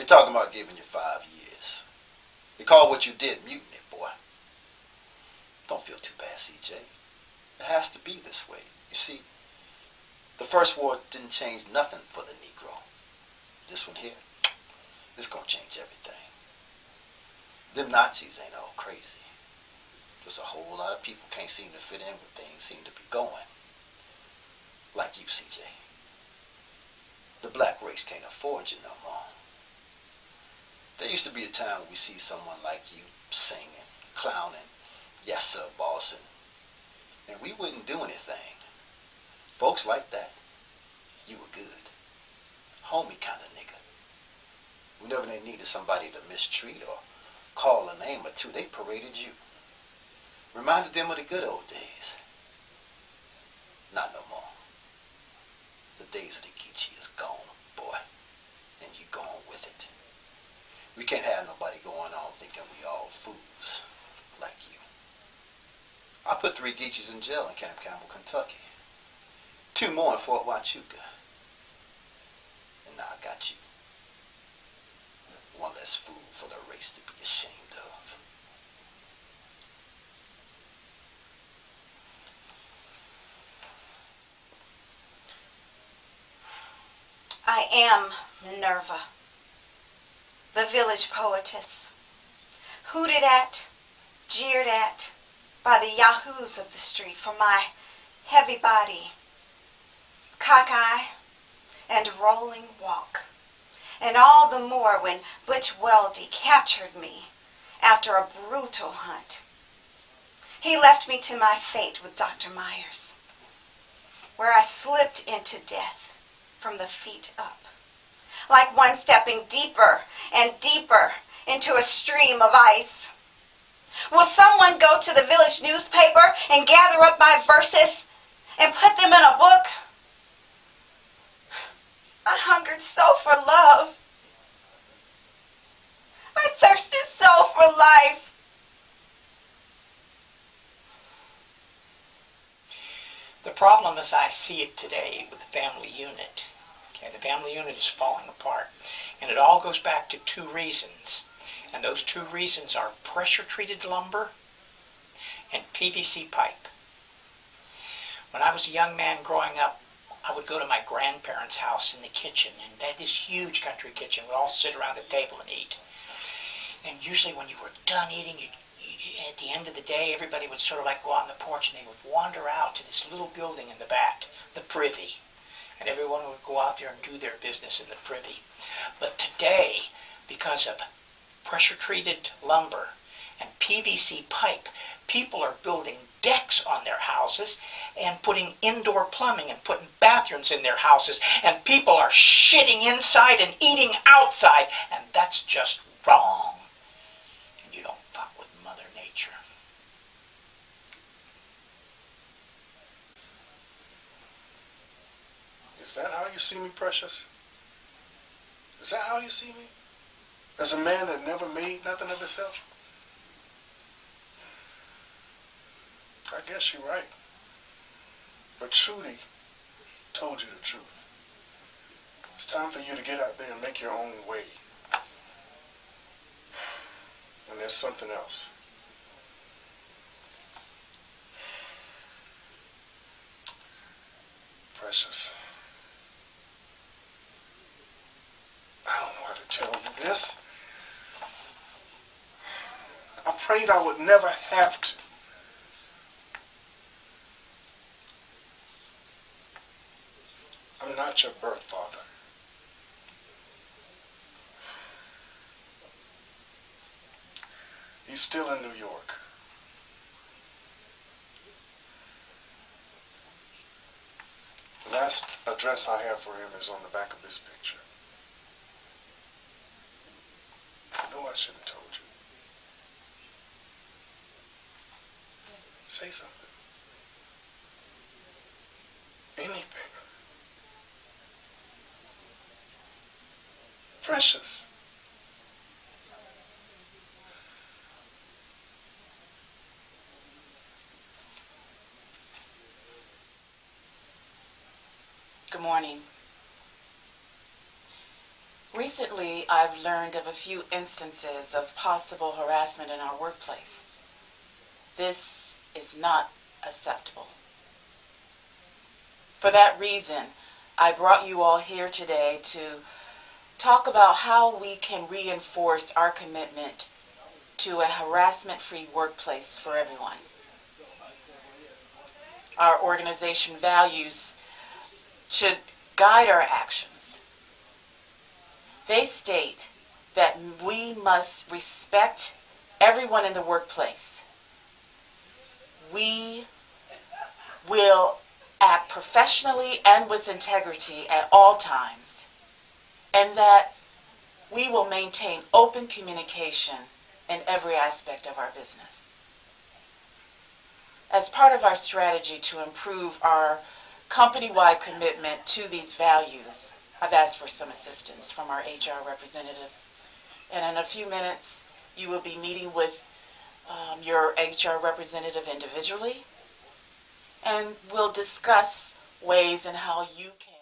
They're talking about giving you 5 years. They call what you did mutiny, boy. Don't feel too bad, CJ. It has to be this way. You see, the first war didn't change nothing for the Negro. This one here, it's gonna change everything. Them Nazis ain't all crazy. Just a whole lot of people can't seem to fit in where things seem to be going. Like you, CJ. The black race can't afford you no more. There used to be a time when we see someone like you singing, clowning, yes sir, bossing, and we wouldn't do anything. Folks like that, you were good. Homie kind of nigga. Whenever they needed somebody to mistreat or call a name or two, they paraded you. Reminded them of the good old days. Not no more. The days of the Geechee is gone, boy, and you gone with it. We can't have nobody going on thinking we all fools like you. I put 3 Geechees in jail in Camp Campbell, Kentucky. 2 more in Fort Huachuca. And now I got you. One less fool for the race to be ashamed of. I am Minerva, the village poetess, hooted at, jeered at by the yahoos of the street for my heavy body, cockeye, and rolling walk, and all the more when Butch Weldy captured me after a brutal hunt. He left me to my fate with Dr. Myers, where I slipped into death from the feet up, like one stepping deeper and deeper into a stream of ice. Will someone go to the village newspaper and gather up my verses and put them in a book? I hungered so for love. I thirsted so for life. The problem as I see it today with the family unit, the family unit is falling apart. And it all goes back to 2 reasons. And those 2 reasons are pressure-treated lumber and PVC pipe. When I was a young man growing up, I would go to my grandparents' house in the kitchen, and they had this huge country kitchen. We'd all sit around the table and eat. And usually when you were done eating, at the end of the day, everybody would sort of like go out on the porch, and they would wander out to this little building in the back, the privy. And everyone would go out there and do their business in the privy. But today, because of pressure-treated lumber and PVC pipe, people are building decks on their houses and putting indoor plumbing and putting bathrooms in their houses, and people are shitting inside and eating outside, and that's just wrong. And you don't fuck with Mother Nature. Is that how you see me, Precious? Is that how you see me? As a man that never made nothing of himself? I guess you're right. But Trudy told you the truth. It's time for you to get out there and make your own way. And there's something else. Precious. I don't know how to tell you this. I prayed I would never have to. I'm not your birth father. He's still in New York. The last address I have for him is on the back of this picture. I know I should have told you. Say something. Anything. Precious. Good morning. Recently, I've learned of a few instances of possible harassment in our workplace. This is not acceptable. For that reason, I brought you all here today to talk about how we can reinforce our commitment to a harassment-free workplace for everyone. Our organization values should guide our actions. They state that we must respect everyone in the workplace. We will act professionally and with integrity at all times, and that we will maintain open communication in every aspect of our business. As part of our strategy to improve our company-wide commitment to these values, I've asked for some assistance from our HR representatives. And in a few minutes, you will be meeting with your HR representative individually, and we'll discuss ways in how you can